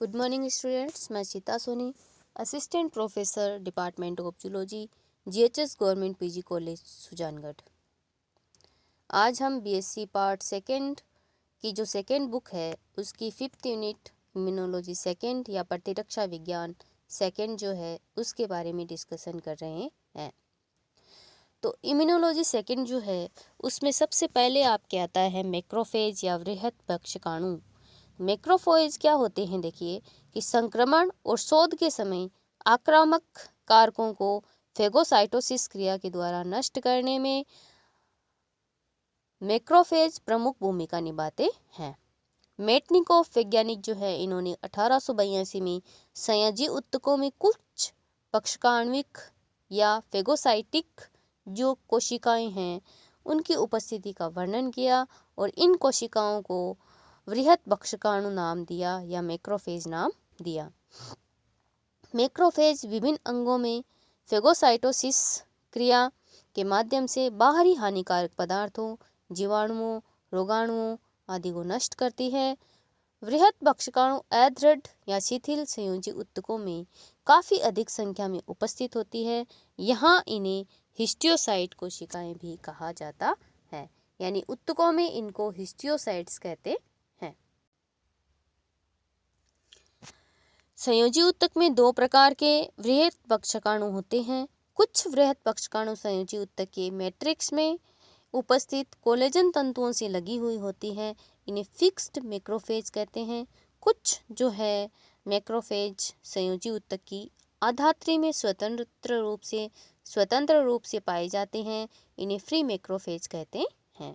Good morning students, मैं Sita Soni, assistant professor department of zoology, GHS government PG college Sujangarh. आज हम BSc part second की जो सेकंड बुक है उसकी 5th यूनिट इम्यूनोलॉजी सेकंड या प्रतिरक्षा विज्ञान सेकंड जो है उसके बारे में डिस्कशन कर रहे हैं। तो इम्यूनोलॉजी सेकंड जो है उसमें सबसे पहले आपके आता है मैक्रोफेज या वृहत भक्षकाणु। मैक्रोफेज क्या होते हैं? देखिए कि संक्रमण और शोध के समय आक्रामक कारकों को फेगोसाइटोसिस क्रिया के द्वारा नष्ट करने में मैक्रोफेज प्रमुख भूमिका निभाते हैं। मेटनिकोफ वैज्ञानिक जो है इन्होंने 1882 में संयोजी उत्तकों में कुछ पक्षकाण्विक या फेगोसाइटिक जो कोशिकाएं हैं उनकी उपस्थिति का वर्णन किया और इन कोशिकाओं को वृहत भक्षकाणु नाम दिया या मैक्रोफेज नाम दिया। मैक्रोफेज विभिन्न अंगों में फेगोसाइटोसिस क्रिया के माध्यम से बाहरी हानिकारक पदार्थों, जीवाणुओं, रोगाणुओं आदि को नष्ट करती है। वृहत भक्षकाणु अदृढ़ या शिथिल संयोजी उत्तकों में काफ़ी अधिक संख्या में उपस्थित होती है। यहाँ इन्हें हिस्टियोसाइट कोशिकाएं भी कहा जाता है, यानी उत्तकों में इनको हिस्टियोसाइट्स कहते हैं। संयोजी उत्तक में दो प्रकार के वृहत भक्षकाणु होते हैं। कुछ वृहत भक्षकाणु संयोजी उत्तक के मैट्रिक्स में उपस्थित कोलेजन तंतुओं से लगी हुई होती है, इन्हें फिक्स्ड मैक्रोफेज कहते हैं। कुछ जो है मैक्रोफेज संयोजी उत्तक की आधात्री में स्वतंत्र रूप से पाए जाते हैं, इन्हें फ्री मैक्रोफेज कहते हैं।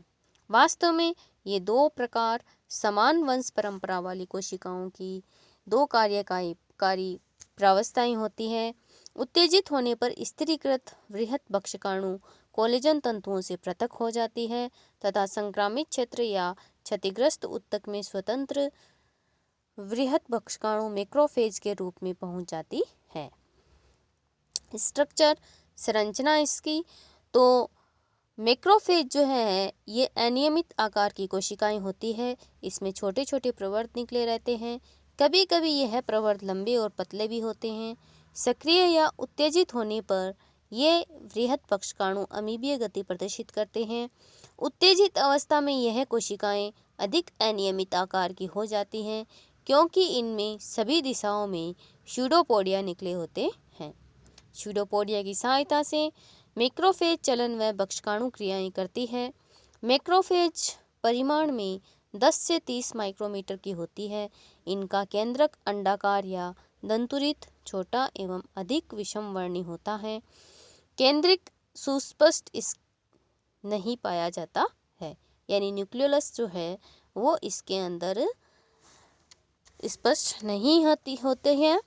वास्तव में ये दो प्रकार समान वंश परंपरा वाली कोशिकाओं की दो कार्यकारी प्रावस्थाएं होती हैं। उत्तेजित होने पर स्थिरीकृत वृहत भक्षकाणु कोलेजन तंतुओं से पृथक हो जाती है तथा संक्रामित क्षेत्र या क्षतिग्रस्त उत्तक में स्वतंत्र वृहत भक्षकाणु मैक्रोफेज के रूप में पहुंच जाती है। स्ट्रक्चर संरचना इसकी तो मैक्रोफेज जो है ये अनियमित आकार की कोशिकाएं होती है। इसमें छोटे छोटे प्रवर्त निकले रहते हैं। कभी कभी यह प्रवर्त लंबे और पतले भी होते हैं। सक्रिय या उत्तेजित होने पर ये वृहत भक्षकाणु अमीबीय गति प्रदर्शित करते हैं। उत्तेजित अवस्था में यह कोशिकाएं अधिक अनियमित आकार की हो जाती हैं क्योंकि इनमें सभी दिशाओं में स्यूडोपोडिया निकले होते हैं। स्यूडोपोडिया की सहायता से मैक्रोफेज चलन व भक्षकाणु क्रियाएं करती है। मैक्रोफेज परिमाण में 10 से 30 माइक्रोमीटर की होती है। इनका केंद्रक अंडाकार या दंतुरित छोटा एवं अधिक विषमवर्णी होता है। केंद्रिक सुस्पष्ट इस नहीं पाया जाता है, यानी न्यूक्लियोलस जो है वो इसके अंदर स्पष्ट नहीं होते हैं।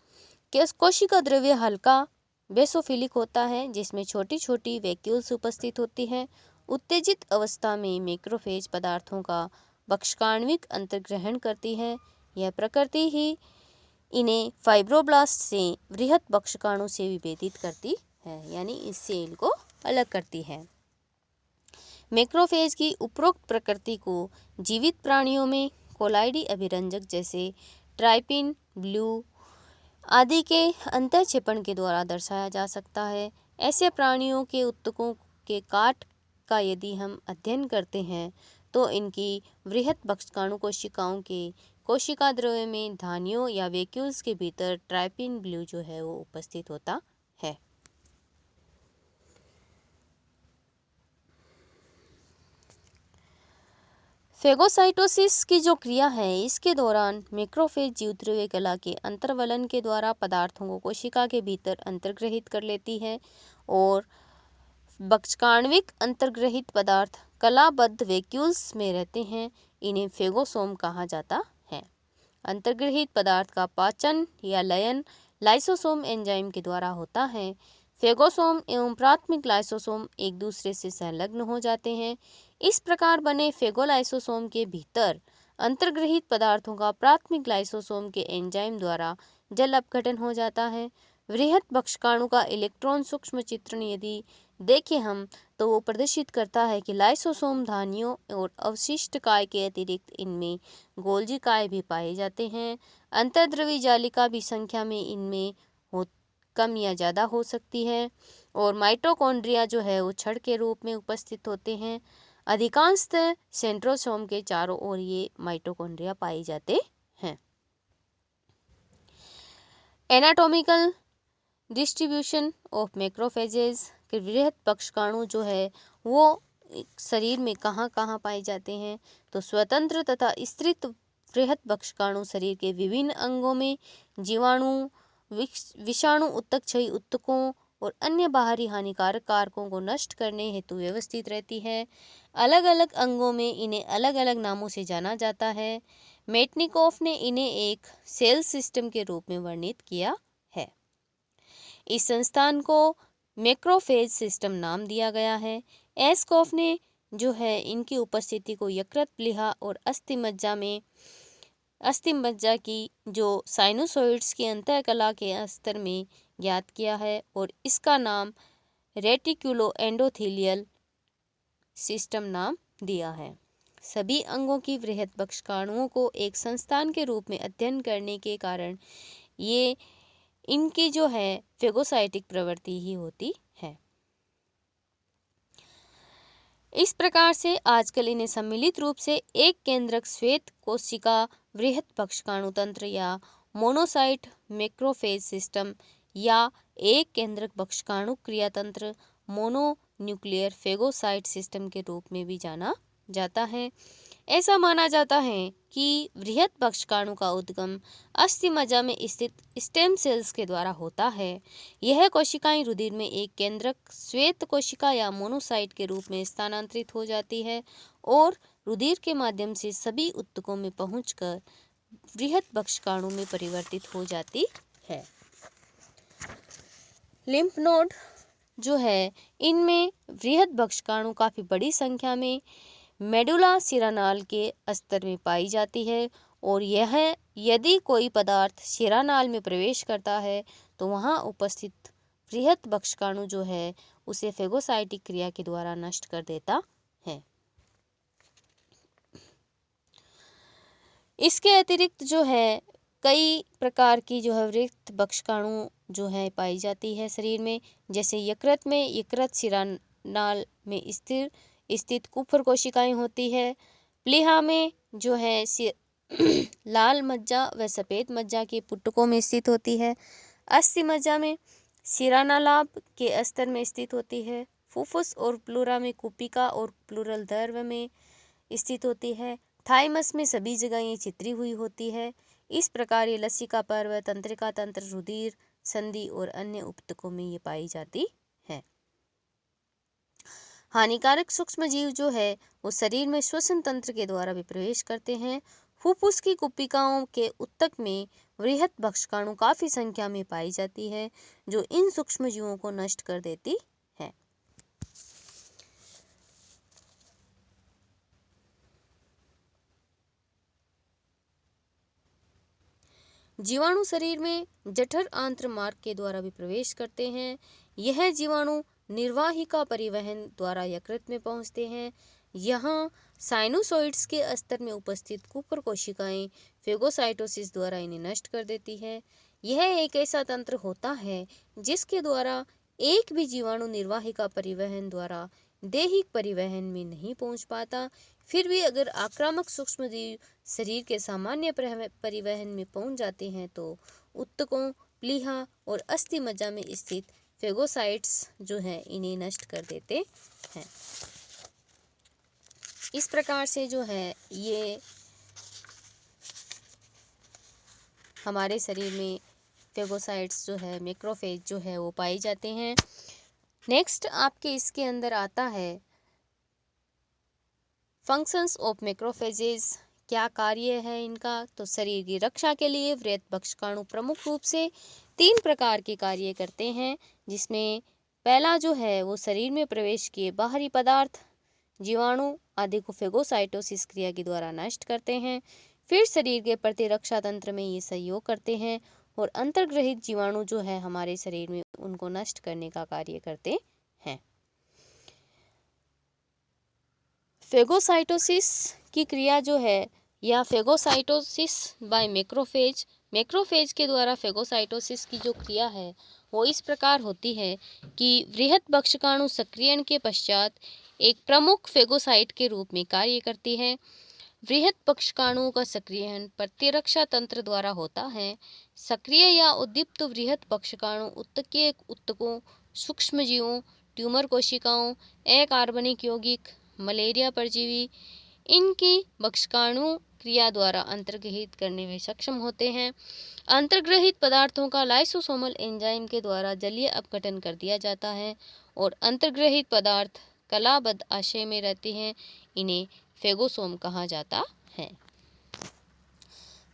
कोशिका द्रव्य हल्का बेसोफिलिक होता है जिसमें छोटी छोटी वैक्यूल्स उपस्थित होती हैं। उत्तेजित अवस्था में मैक्रोफेज पदार्थों का भक्षकाण्विक अंतर्ग्रहण करती है। यह प्रकृति ही इन्हें फाइब्रोब्लास्ट से वृहत भक्षकाणु से विभेदित करती है, यानी इससे इनको अलग करती है। मैक्रोफेज की उपरोक्त प्रकृति को जीवित प्राणियों में कोलाइडी अभिरंजक जैसे ट्राइपिन, ब्लू आदि के अंतःक्षेपण के द्वारा दर्शाया जा सकता है। ऐसे प्राणियों के उत्तकों के काट का यदि हम अध्ययन करते हैं तो इनकी वृहत भक्षकाणु कोशिकाओं के कोशिका द्रव्य में धानियों या वैक्यूल्स के भीतर ट्राइपिन ब्लू जो है वो उपस्थित होता है। फेगोसाइटोसिस की जो क्रिया है इसके दौरान मैक्रोफेज जीवद्रव्य कला के अंतर्वलन के द्वारा पदार्थों को कोशिका के भीतर अंतर्ग्रहित कर लेती है और भक्षकाण्विक अंतर्ग्रहित पदार्थ कलाबद्ध वैक्यूल्स में रहते हैं। इन्हें फेगोसोम कहा जाता है। अंतर्ग्रहित पदार्थ का पाचन या लयन लाइसोसोम एंजाइम के द्वारा होता है। फेगोसोम एवं प्राथमिक लाइसोसोम एक दूसरे से संलग्न हो जाते हैं। इस प्रकार बने फेगोलाइसोसोम के भीतर अंतर्ग्रहित पदार्थों का प्राथमिक लाइसोसोम के एंजाइम द्वारा जल अपघटन हो जाता है। वृहत भक्षकाणु का इलेक्ट्रॉन सूक्ष्म चित्रण यदि देखें हम तो वो प्रदर्शित करता है कि लाइसोसोम धानियों और अवशिष्ट काय के अतिरिक्त इनमें गोल्जी काय भी पाए जाते हैं। अंतर्द्रवी जालिका भी संख्या में इनमें हो कम या ज़्यादा हो सकती है। और माइटोकॉन्ड्रिया जो है वो छड़ के रूप में उपस्थित होते हैं। अधिकांशतः सेंट्रोसोम के चारों ओर ये माइटोकॉन्ड्रिया पाए जाते हैं। एनाटॉमिकल डिस्ट्रीब्यूशन ऑफ मैक्रोफेजेस के वृहद पक्षकाणु जो है वो शरीर में कहाँ कहाँ पाए जाते हैं, तो स्वतंत्र तथा स्थिर वृहद पक्षकाणु शरीर के विभिन्न अंगों में जीवाणु, विषाणु, उत्तकक्षयी उत्तकों और अन्य बाहरी हानिकारक कारकों को नष्ट करने हेतु व्यवस्थित रहती है। अलग अलग अंगों में इन्हें अलग अलग नामों से जाना जाता है। मेटनिकोफ ने इन्हें एक सेल सिस्टम के रूप में वर्णित किया है। इस संस्थान को मैक्रोफेज सिस्टम नाम दिया गया है। एस्कॉफ ने जो है इनकी उपस्थिति को यकृत, प्लीहा और अस्थि मज्जा की जो साइनोसॉइड्स की अंतःकला के स्तर में ज्ञात किया है और इसका नाम रेटिकुलो एंडोथेलियल सिस्टम नाम दिया है। सभी अंगों की वृहद पक्षकाणुओं को एक संस्थान के रूप में अध्ययन करने के कारण ये इनकी जो है फेगोसाइटिक प्रवृत्ति ही होती है। इस प्रकार से आजकल इन्हें सम्मिलित रूप से एक केंद्रक श्वेत कोशिका वृहद पक्षकाणु तंत्र या मोनोसाइट मैक्रोफेज सिस्टम या एक केंद्रक पक्षकाणु क्रिया तंत्र मोनोन्यूक्लियर फेगोसाइट सिस्टम के रूप में भी जाना जाता है। ऐसा माना जाता है कि वृहद पक्षकाणु का उद्गम अस्थि मज्जा में स्थित स्टेम सेल्स के द्वारा होता है। यह कोशिकाएं रुधिर में एक केंद्रक श्वेत कोशिका या मोनोसाइट के रूप में स्थानांतरित हो जाती है और रुधिर के माध्यम से सभी उत्तकों में पहुंचकर वृहद पक्षकाणु में परिवर्तित हो जाती है। लिम्फ नोड जो है इनमें वृहद पक्षकाणु काफ़ी बड़ी संख्या में मेडुला सिरानाल के स्तर में पाई जाती है और यह यदि कोई पदार्थ शिरानाल में प्रवेश करता है तो वहाँ उपस्थित वृहद पक्षकाणु जो है उसे फेगोसाइटिक क्रिया के द्वारा नष्ट कर देता है। इसके अतिरिक्त जो है कई प्रकार की जो है वृहद पक्षकाणु जो है पाई जाती है शरीर में, जैसे यकृत में यकृत शिरानाल में स्थित कुफर कोशिकाएं होती है। प्लीहा में जो है लाल मज्जा व सफ़ेद मज्जा के पुटकों में स्थित होती है। अस्थि मज्जा में शिरानालाभ के स्तर में स्थित होती है। फुफ्फुस और प्लूरा में कुपिका और प्लूरल द्रव्य में स्थित होती है। थाइमस में सभी जगह ये चित्री हुई होती है। इस प्रकार ये लसिका पर्व, तंत्रिका तंत्र, रुधिर संधि और अन्य उपतकों में ये पाई जाती है। हानिकारक सूक्ष्म जीव जो है वो शरीर में श्वसन तंत्र के द्वारा भी प्रवेश करते हैं। फुफ्फुस की कुपिकाओं के उत्तक में वृहद पक्षकाणु काफ़ी संख्या में पाई जाती है जो इन सूक्ष्म जीवों को नष्ट कर देती है। जीवाणु शरीर में जठर आंत्र मार्ग के द्वारा भी प्रवेश करते हैं। यह जीवाणु निर्वाहिका परिवहन द्वारा यकृत में पहुंचते हैं। यहाँ साइनोसॉइड्स के स्तर में उपस्थित कुपर कोशिकाएं फेगोसाइटोसिस द्वारा इन्हें नष्ट कर देती है। यह एक ऐसा तंत्र होता है जिसके द्वारा एक भी जीवाणु निर्वाहिका परिवहन द्वारा दैहिक परिवहन में नहीं पहुंच पाता। फिर भी अगर आक्रामक सूक्ष्मजीव शरीर के सामान्य परिवहन में पहुंच जाते हैं तो उत्तकों, प्लीहा और अस्थि मज्जा में स्थित फेगोसाइट्स जो है इन्हें नष्ट कर देते हैं। इस प्रकार से जो है ये हमारे शरीर में फेगोसाइट्स जो है मैक्रोफेज जो है वो पाए जाते हैं। नेक्स्ट आपके इसके अंदर आता है फंक्शंस ऑफ मैक्रोफेजेस, क्या कार्य है इनका। तो शरीर की रक्षा के लिए वृहद पक्षकाणु प्रमुख रूप से 3 प्रकार के कार्य करते हैं, जिसमें पहला जो है वो शरीर में प्रवेश किए बाहरी पदार्थ, जीवाणु आदि को फेगोसाइटोसिस क्रिया के द्वारा नष्ट करते हैं। फिर शरीर के प्रतिरक्षा तंत्र में ये सहयोग करते हैं और अंतर्ग्रहित जीवाणु जो है हमारे शरीर में उनको नष्ट करने का कार्य करते हैं। फेगोसाइटोसिस की क्रिया जो है या फेगोसाइटोसिस बाय मैक्रोफेज मैक्रोफेज के द्वारा फेगोसाइटोसिस की जो क्रिया है वो इस प्रकार होती है कि वृहद बक्षकाणु सक्रियण के पश्चात एक प्रमुख फेगोसाइट के रूप में कार्य करती है। वृहद बक्षकाणुओं का सक्रियण प्रतिरक्षा तंत्र द्वारा होता है। सक्रिय या उद्दीप्त वृहद बक्षकाणु उत्तकीय ऊतकों, सूक्ष्मजीवों, ट्यूमर कोशिकाओं, अकार्बनिक यौगिक, मलेरिया परजीवी इनकी बक्षकाणु क्रिया द्वारा अंतर्ग्रहित करने में सक्षम होते हैं। अंतर्ग्रहित पदार्थों का लाइसोसोमल एंजाइम के द्वारा जलीय अपघटन कर दिया जाता है और अंतर्ग्रहित पदार्थ कलाबद्ध आशय में रहते हैं। इन्हें फेगोसोम कहा जाता है।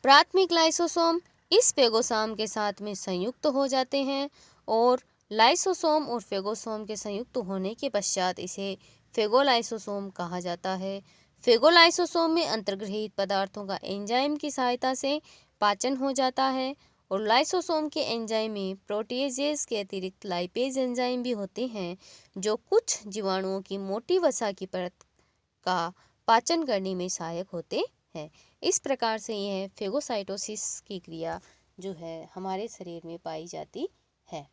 प्राथमिक लाइसोसोम इस फेगोसोम के साथ में संयुक्त हो जाते हैं और लाइसोसोम और फेगोसोम के संयुक्त होने के पश्चात इसे फेगोलाइसोसोम कहा जाता है। फेगोलाइसोसोम में अंतर्ग्रहित पदार्थों का एंजाइम की सहायता से पाचन हो जाता है और लाइसोसोम के एंजाइम में प्रोटीजेज के अतिरिक्त लाइपेज एंजाइम भी होते हैं जो कुछ जीवाणुओं की मोटी वसा की परत का पाचन करने में सहायक होते हैं। इस प्रकार से यह फेगोसाइटोसिस की क्रिया जो है हमारे शरीर में पाई जाती है।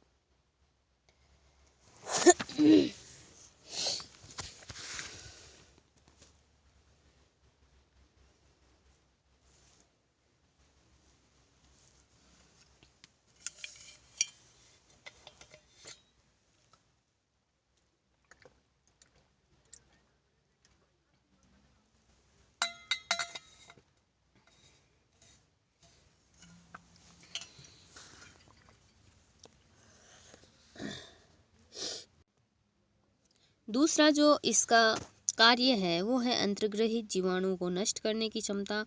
दूसरा जो इसका कार्य है वो है अंतर्ग्रहित जीवाणुओं को नष्ट करने की क्षमता।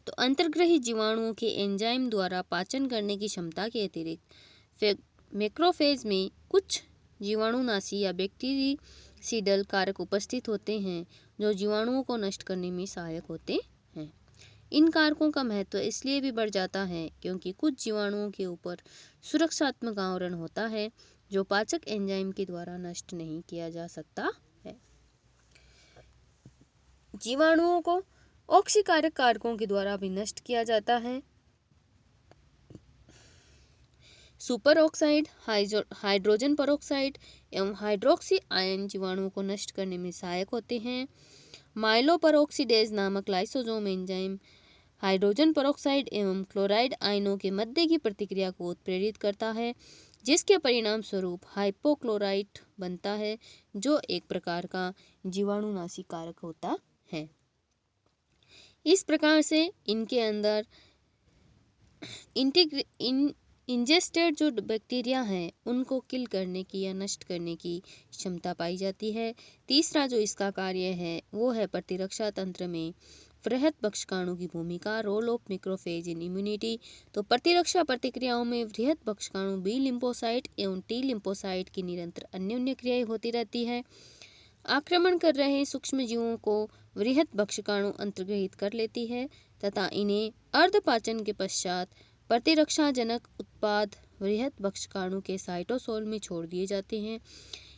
तो अंतर्ग्रहित जीवाणुओं के एंजाइम द्वारा पाचन करने की क्षमता के अतिरिक्त मैक्रोफेज में कुछ जीवाणुनाशी या बैक्टीरिसीडल कारक उपस्थित होते हैं जो जीवाणुओं को नष्ट करने में सहायक होते हैं। इन कारकों का महत्व इसलिए भी बढ़ जाता है क्योंकि कुछ जीवाणुओं के ऊपर सुरक्षात्मक आवरण होता है जो पाचक एंजाइम के द्वारा नष्ट नहीं किया जा सकता है। जीवाणुओं को ऑक्सीकारक कारकों के द्वारा भी नष्ट किया जाता है। सुपर ऑक्साइड, हाइड्रोजन परऑक्साइड एवं हाइड्रोक्सी आयन जीवाणुओं को नष्ट करने में सहायक होते हैं। माइलोपरऑक्सीडेज नामक लाइसोसोम एंजाइम हाइड्रोजन परऑक्साइड एवं क्लोराइड आयनों के मध्य की प्रतिक्रिया को उत्प्रेरित करता है जिसके परिणाम स्वरूप हाइपोक्लोराइट बनता है जो एक प्रकार का जीवाणुनाशी कारक होता है। इस प्रकार से इनके अंदर इंजेस्टेड जो बैक्टीरिया हैं उनको किल करने की या नष्ट करने की क्षमता पाई जाती है। तीसरा जो इसका कार्य है वो है प्रतिरक्षा तंत्र में वृहद बक्षकाणु की भूमिका, role of macrophage in immunity. तो प्रतिरक्षा प्रतिक्रियाओं में वृहद बक्षकाणु बी लिम्फोसाइट एवं टी लिम्फोसाइट की निरंतर अन्योन्य क्रियाएं होती रहती है। आक्रमण कर रहे सूक्ष्म जीवों को वृहद बक्षकाणु अंतर्ग्रहित कर लेती है तथा इन्हें अर्धपाचन के पश्चात प्रतिरक्षाजनक उत्पाद वृहद बक्षकाणु के साइटोसोल में छोड़ दिए जाते हैं।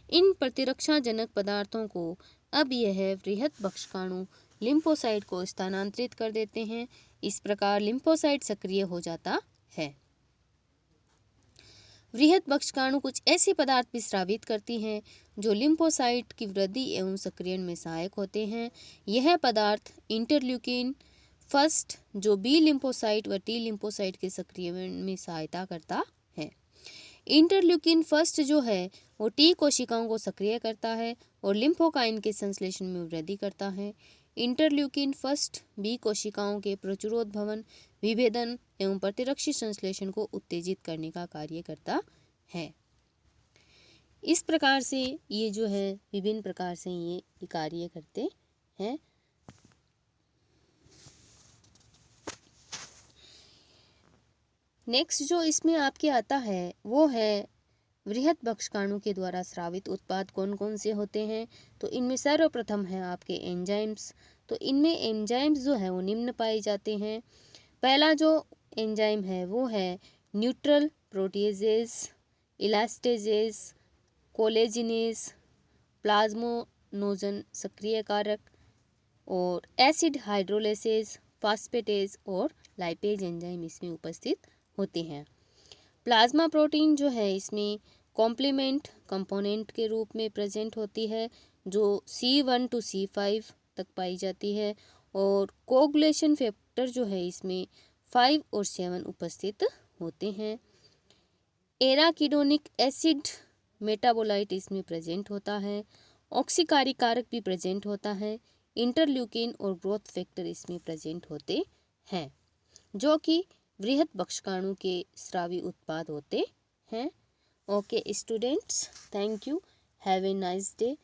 इन प्रतिरक्षाजनक पदार्थों को अब यह वृहद बक्षकाणु लिम्फोसाइट को स्थानांतरित कर देते हैं। इस प्रकार लिम्फोसाइट सक्रिय हो जाता है। वृहद बक्षकाणु कुछ ऐसे पदार्थ भी स्रावित करती हैं जो लिम्फोसाइट की वृद्धि एवं सक्रियण में सहायक होते हैं। यह पदार्थ इंटरल्यूकिन फर्स्ट जो बी लिम्फोसाइट व टी लिम्फोसाइट के सक्रियण में सहायता करता है। इंटरल्यूकिन फर्स्ट जो है वो टी कोशिकाओं को सक्रिय करता है और लिम्फोकाइन के संश्लेषण में वृद्धि करता है। इंटरल्यूकिन फर्स्ट बी कोशिकाओं के प्रचुरोद्भवन, विभेदन एवं प्रतिरक्षी संश्लेषण को उत्तेजित करने का कार्य करता है। इस प्रकार से ये जो है विभिन्न प्रकार से ये कार्य करते हैं। नेक्स्ट जो इसमें आपके आता है वो है वृहद बक्षकाणु के द्वारा स्रावित उत्पाद कौन कौन से होते हैं। तो इनमें सर्वप्रथम है आपके एंजाइम्स। तो इनमें एंजाइम्स जो है वो निम्न पाए जाते हैं। पहला जो एंजाइम है वो है न्यूट्रल प्रोटीजेज, इलास्टेजेज, कोलेजिनेज, प्लाज्मोनोजन सक्रिय कारक और एसिड हाइड्रोलेसेज, फास्फेटेज और लाइपेज एंजाइम इसमें उपस्थित होती हैं। प्लाज्मा प्रोटीन जो है इसमें कॉम्प्लीमेंट कंपोनेंट के रूप में प्रेजेंट होती है, जो C1 to C5 तक पाई जाती है, और कोगुलेशन फैक्टर जो है इसमें 5 और 7 उपस्थित होते हैं। एराकिडोनिक एसिड मेटाबोलाइट इसमें प्रेजेंट होता है। ऑक्सीकारी कारक भी प्रेजेंट होता है। इंटरल्यूकिन और ग्रोथ फैक्टर इसमें प्रेजेंट होते हैं, जो कि वृहद बक्षकाणु के स्रावी उत्पाद होते हैं। Okay students, thank you, have a nice day.